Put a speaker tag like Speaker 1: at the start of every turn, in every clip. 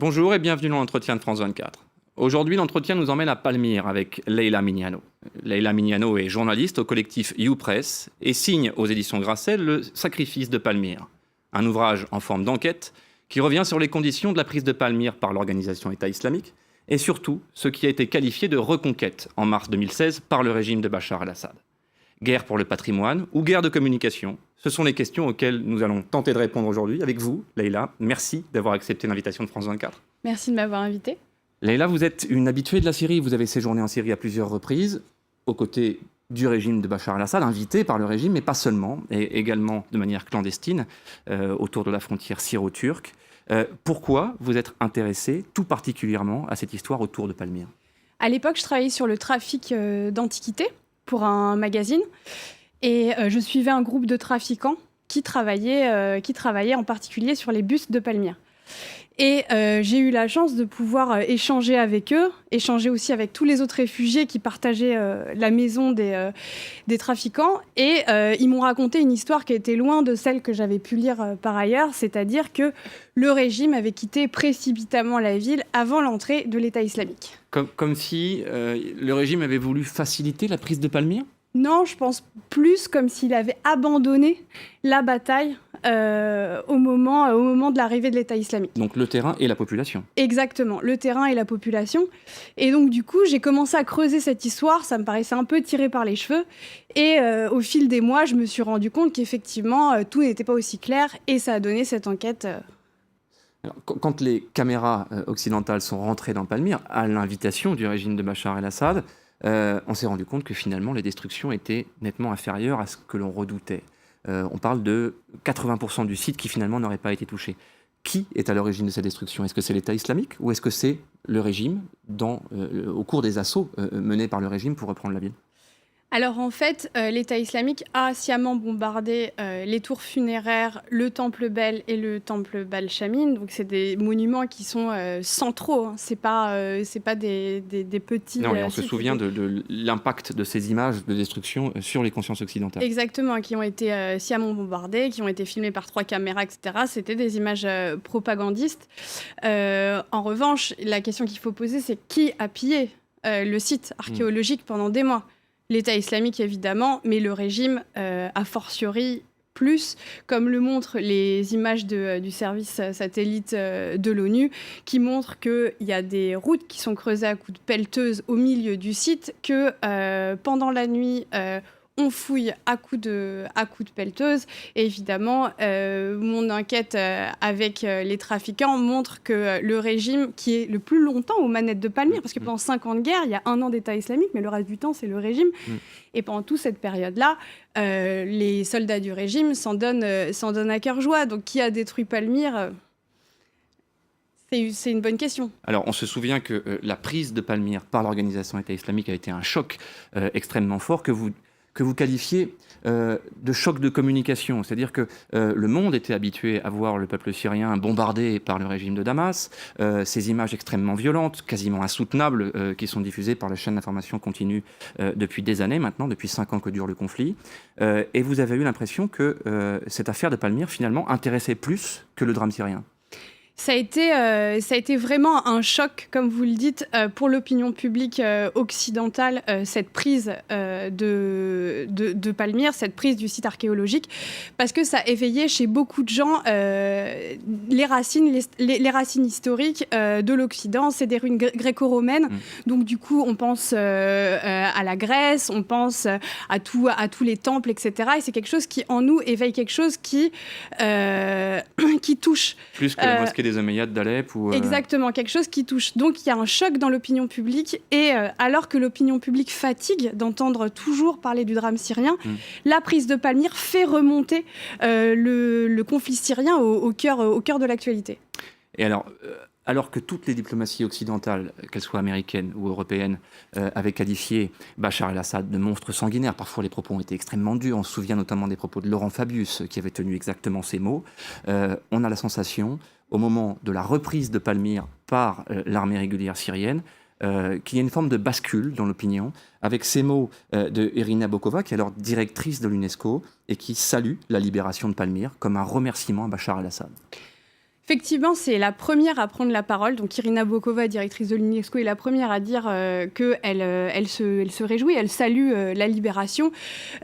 Speaker 1: Bonjour et bienvenue dans l'entretien de France 24. Aujourd'hui, l'entretien nous emmène à Palmyre avec Leila Mignano. Leila Mignano est journaliste au collectif YouPress et signe aux éditions Grasset Le Sacrifice de Palmyre, un ouvrage en forme d'enquête qui revient sur les conditions de la prise de Palmyre par l'organisation État islamique et surtout ce qui a été qualifié de reconquête en mars 2016 par le régime de Bachar el-Assad. Guerre pour le patrimoine ou guerre de communication, ce sont les questions auxquelles nous allons tenter de répondre aujourd'hui avec vous, Leila. Merci d'avoir accepté l'invitation de France 24.
Speaker 2: Merci de m'avoir invitée.
Speaker 1: Leila, vous êtes une habituée de la Syrie. Vous avez séjourné en Syrie à plusieurs reprises, aux côtés du régime de Bachar el-Assad, invité par le régime, mais pas seulement, et également de manière clandestine, autour de la frontière syro-turque. Pourquoi vous êtes intéressée tout particulièrement à cette histoire autour de Palmyre ?
Speaker 2: À l'époque, je travaillais sur le trafic d'antiquités pour un magazine, et je suivais un groupe de trafiquants qui travaillaient en particulier sur les bustes de Palmyre. Et j'ai eu la chance de pouvoir échanger avec eux, échanger aussi avec tous les autres réfugiés qui partageaient la maison des trafiquants. Et ils m'ont raconté une histoire qui était loin de celle que j'avais pu lire par ailleurs, c'est-à-dire que le régime avait quitté précipitamment la ville avant l'entrée de l'État islamique.
Speaker 1: Comme si le régime avait voulu faciliter la prise de Palmyre ?
Speaker 2: Non, je pense plus comme s'il avait abandonné la bataille au moment de l'arrivée de l'État islamique.
Speaker 1: Donc le terrain et la population.
Speaker 2: Exactement, le terrain et la population. Et donc du coup, j'ai commencé à creuser cette histoire, ça me paraissait un peu tiré par les cheveux. Et au fil des mois, je me suis rendu compte qu'effectivement, tout n'était pas aussi clair et ça a donné cette enquête.
Speaker 1: Alors, quand les caméras occidentales sont rentrées dans Palmyre, à l'invitation du régime de Bachar el-Assad, on s'est rendu compte que finalement les destructions étaient nettement inférieures à ce que l'on redoutait. On parle de 80% du site qui finalement n'aurait pas été touché. Qui est à l'origine de ces destructions ? Est-ce que c'est l'État islamique ou est-ce que c'est le régime au cours des assauts menés par le régime pour reprendre la ville ?
Speaker 2: Alors en fait, l'État islamique a sciemment bombardé les tours funéraires, le temple Bel et le temple Bal-Shamin. Donc c'est des monuments qui sont centraux. Hein. C'est pas des petits.
Speaker 1: Non, et on se souvient de l'impact de ces images de destruction sur les consciences occidentales.
Speaker 2: Exactement, qui ont été sciemment bombardées, qui ont été filmées par 3 caméras, etc. C'était des images propagandistes. En revanche, la question qu'il faut poser, c'est qui a pillé le site archéologique pendant des mois ? L'État islamique, évidemment, mais le régime, a fortiori plus, comme le montrent les images du service satellite de l'ONU, qui montrent qu'il y a des routes qui sont creusées à coups de pelleteuse au milieu du site, que pendant la nuit, on fouille à coups de pelleteuse. Et évidemment, mon enquête avec les trafiquants montre que le régime qui est le plus longtemps aux manettes de Palmyre, parce que pendant 5 ans de guerre, il y a 1 an d'État islamique, mais le reste du temps, c'est le régime. Et pendant toute cette période-là, les soldats du régime s'en donnent à cœur joie. Donc, qui a détruit Palmyre ? C'est une bonne question.
Speaker 1: Alors, on se souvient que la prise de Palmyre par l'organisation État islamique a été un choc extrêmement fort que vous qualifiez de choc de communication. C'est-à-dire que le monde était habitué à voir le peuple syrien bombardé par le régime de Damas, ces images extrêmement violentes, quasiment insoutenables, qui sont diffusées par la chaîne d'information continue depuis des années maintenant, depuis 5 ans que dure le conflit. Et vous avez eu l'impression que cette affaire de Palmyre, finalement, intéressait plus que le drame syrien.
Speaker 2: Ça a été vraiment un choc, comme vous le dites, pour l'opinion publique occidentale, cette prise de Palmyre, cette prise du site archéologique, parce que ça a éveillé chez beaucoup de gens les racines historiques de l'Occident. C'est des ruines gréco-romaines, donc du coup on pense à la Grèce, on pense à tous les temples, etc. Et c'est quelque chose qui en nous éveille quelque chose qui touche.
Speaker 1: Plus que la mosquée des Omeyyades d'Alep ou
Speaker 2: Exactement, quelque chose qui touche. Donc il y a un choc dans l'opinion publique et alors que l'opinion publique fatigue d'entendre toujours parler du drame syrien, la prise de Palmyre fait remonter le conflit syrien au cœur de l'actualité.
Speaker 1: Et alors que toutes les diplomaties occidentales, qu'elles soient américaines ou européennes, avaient qualifié Bachar el-Assad de monstre sanguinaire, parfois les propos ont été extrêmement durs, on se souvient notamment des propos de Laurent Fabius qui avait tenu exactement ces mots, on a la sensation, au moment de la reprise de Palmyre par l'armée régulière syrienne, qu'il y a une forme de bascule dans l'opinion, avec ces mots de Irina Bokova, qui est alors directrice de l'UNESCO, et qui salue la libération de Palmyre comme un remerciement à Bachar el-Assad.
Speaker 2: Effectivement, c'est la première à prendre la parole. Donc, Irina Bokova, directrice de l'UNESCO, est la première à dire qu'elle se réjouit, elle salue la libération.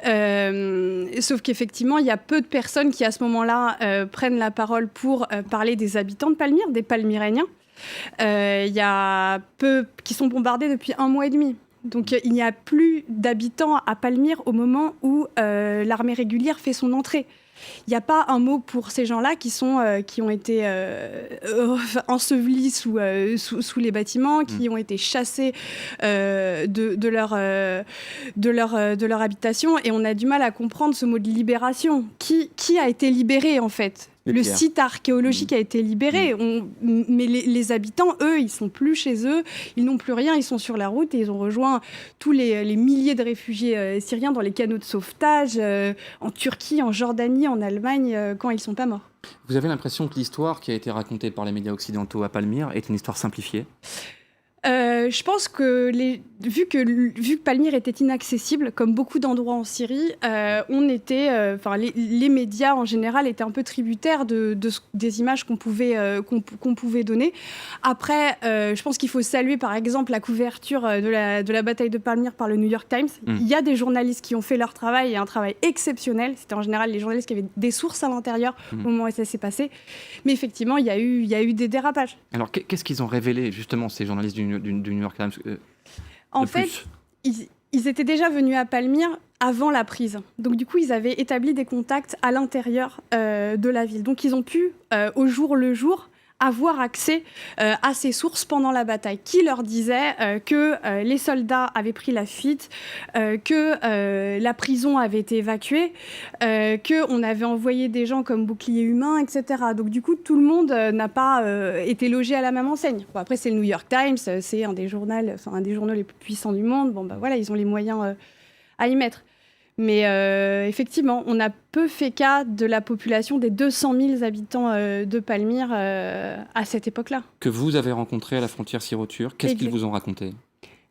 Speaker 2: Sauf qu'effectivement, il y a peu de personnes qui, à ce moment-là, prennent la parole pour parler des habitants de Palmyre, des Palmyréniens. Il y a peu qui sont bombardés depuis 1 mois et demi. Donc, il n'y a plus d'habitants à Palmyre au moment où l'armée régulière fait son entrée. Il n'y a pas un mot pour ces gens-là qui ont été ensevelis sous les bâtiments, qui ont été chassés de leur habitation. Et on a du mal à comprendre ce mot de libération. Qui a été libéré, en fait ? Le site archéologique a été libéré, mais les habitants, eux, ils sont plus chez eux, ils n'ont plus rien, ils sont sur la route et ils ont rejoint tous les milliers de réfugiés syriens dans les canaux de sauvetage, en Turquie, en Jordanie, en Allemagne, quand ils sont pas morts.
Speaker 1: Vous avez l'impression que l'histoire qui a été racontée par les médias occidentaux à Palmyre est une histoire simplifiée ?
Speaker 2: Je pense que vu que Palmyre était inaccessible, comme beaucoup d'endroits en Syrie, les médias en général étaient un peu tributaires des images qu'on pouvait donner. Après, je pense qu'il faut saluer par exemple la couverture de la bataille de Palmyre par le New York Times. Il y a des journalistes qui ont fait leur travail, et un travail exceptionnel. C'était en général les journalistes qui avaient des sources à l'intérieur au moment où ça s'est passé. Mais effectivement, il y a eu des dérapages.
Speaker 1: Alors, qu'est-ce qu'ils ont révélé justement, ces journalistes du New York Times
Speaker 2: En fait, ils étaient déjà venus à Palmyre avant la prise. Donc du coup, ils avaient établi des contacts à l'intérieur de la ville. Donc ils ont pu, au jour le jour, avoir accès à ces sources pendant la bataille, qui leur disaient que les soldats avaient pris la fuite, que la prison avait été évacuée, qu'on avait envoyé des gens comme boucliers humains, etc. Donc du coup, tout le monde n'a pas été logé à la même enseigne. Bon, après, c'est le New York Times, c'est un des journaux les plus puissants du monde. Bon, voilà, ils ont les moyens à y mettre. Mais effectivement, on a peu fait cas de la population des 200 000 habitants de Palmyre à cette époque-là.
Speaker 1: Que vous avez rencontré à la frontière syro-turque, qu'est-ce qu'ils vous ont raconté ?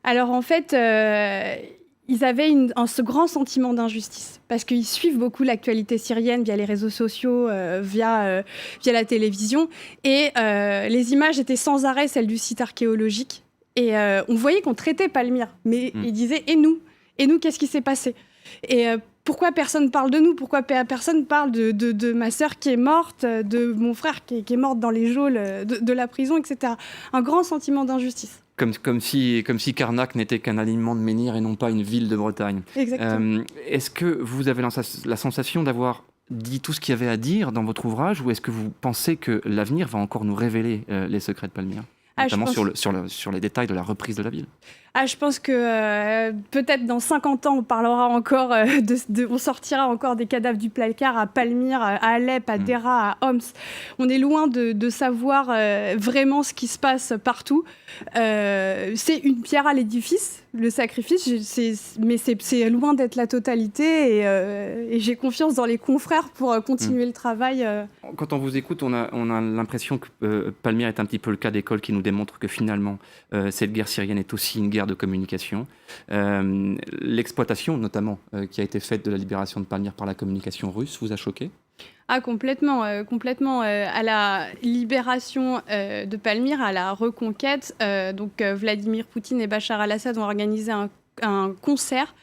Speaker 2: Alors en fait, ils avaient ce grand sentiment d'injustice, parce qu'ils suivent beaucoup l'actualité syrienne via les réseaux sociaux, via la télévision, et les images étaient sans arrêt celles du site archéologique. Et on voyait qu'on traitait Palmyre, mais ils disaient « Et nous, qu'est-ce qui s'est passé ?» Et pourquoi personne parle de nous ? Pourquoi personne parle de ma sœur qui est morte, de mon frère qui est morte dans les geôles de la prison, etc. Un grand sentiment d'injustice.
Speaker 1: Comme si Karnak n'était qu'un alignement de menhirs et non pas une ville de Bretagne.
Speaker 2: Exactement.
Speaker 1: Est-ce que vous avez la sensation d'avoir dit tout ce qu'il y avait à dire dans votre ouvrage, ou est-ce que vous pensez que l'avenir va encore nous révéler les secrets de Palmyre ? Notamment sur les détails de la reprise de la ville.
Speaker 2: Je pense que peut-être dans 50 ans, on parlera encore on sortira encore des cadavres du placard à Palmyre, à Alep, à Dera, à Homs. On est loin de savoir vraiment ce qui se passe partout. C'est une pierre à l'édifice, le sacrifice, mais c'est loin d'être la totalité. Et j'ai confiance dans les confrères pour continuer le travail.
Speaker 1: Quand on vous écoute, on a l'impression que Palmyre est un petit peu le cas d'école qui nous démontre que finalement, cette guerre syrienne est aussi une guerre de communication. L'exploitation, notamment, qui a été faite de la libération de Palmyre par la communication russe, vous a choqué ?
Speaker 2: Complètement. À la libération de Palmyre, à la reconquête, Vladimir Poutine et Bachar al-Assad ont organisé un concert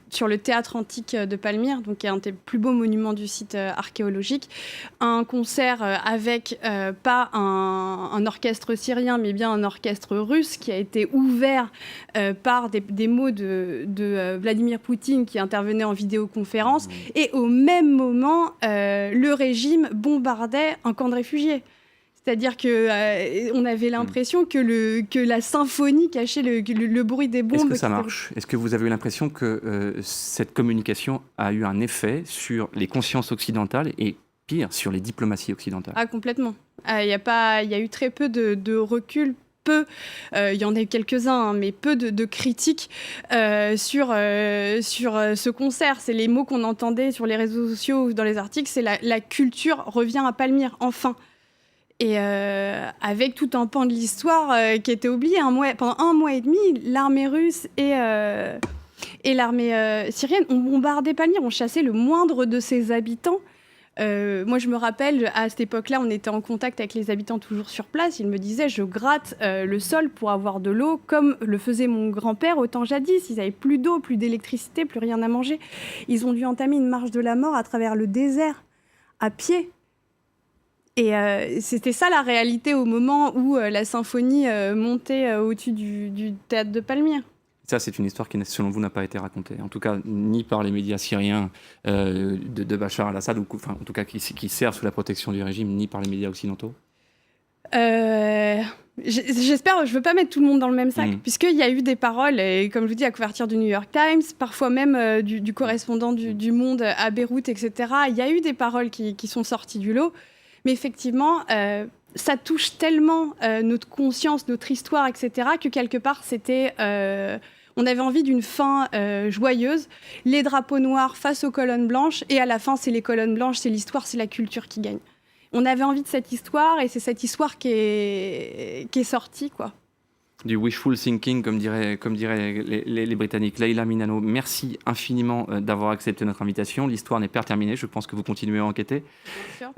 Speaker 2: sur le théâtre antique de Palmyre, qui est un des plus beaux monuments du site archéologique. Un concert avec pas un orchestre syrien, mais bien un orchestre russe qui a été ouvert par des mots de Vladimir Poutine qui intervenait en vidéoconférence. Et au même moment, le régime bombardait un camp de réfugiés. C'est-à-dire qu'on avait l'impression que la symphonie cachait le bruit des bombes.
Speaker 1: Est-ce que ça marche ? Est-ce que vous avez eu l'impression que cette communication a eu un effet sur les consciences occidentales et, pire, sur les diplomaties occidentales ?
Speaker 2: Complètement. Il y a eu très peu de recul. Il y en a eu quelques-uns, mais peu de critiques sur ce concert. C'est les mots qu'on entendait sur les réseaux sociaux ou dans les articles, c'est la culture revient à Palmyre, enfin. Et avec tout un pan de l'histoire qui était oublié. Pendant 1 mois et demi, l'armée russe et l'armée syrienne ont bombardé Palmyre, ont chassé le moindre de ses habitants Moi, je me rappelle, à cette époque-là, on était en contact avec les habitants toujours sur place. Ils me disaient, je gratte le sol pour avoir de l'eau, comme le faisait mon grand-père au temps jadis. Ils n'avaient plus d'eau, plus d'électricité, plus rien à manger. Ils ont dû entamer une marche de la mort à travers le désert, à pied. Et c'était ça la réalité au moment où la symphonie montait au-dessus du théâtre de Palmyre.
Speaker 1: Ça, c'est une histoire qui, selon vous, n'a pas été racontée. En tout cas, ni par les médias syriens de Bachar al-Assad, ou enfin, en tout cas qui servent sous la protection du régime, ni par les médias occidentaux.
Speaker 2: J'espère, je veux pas mettre tout le monde dans le même sac, puisqu'il y a eu des paroles, et comme je vous dis, à couverture du New York Times, parfois même du correspondant du Monde à Beyrouth, etc. Il y a eu des paroles qui sont sorties du lot, mais effectivement, ça touche tellement notre conscience, notre histoire, etc., que quelque part, c'était... on avait envie d'une fin joyeuse, les drapeaux noirs face aux colonnes blanches, et à la fin, c'est les colonnes blanches, c'est l'histoire, c'est la culture qui gagne. On avait envie de cette histoire, et c'est cette histoire qui est sortie, quoi.
Speaker 1: Du wishful thinking, comme diraient les Britanniques. Leïla Mignano, merci infiniment d'avoir accepté notre invitation. L'histoire n'est pas terminée, je pense que vous continuez à enquêter.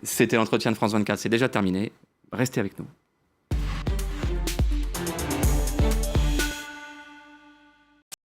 Speaker 1: C'était l'entretien de France 24, c'est déjà terminé. Restez avec nous.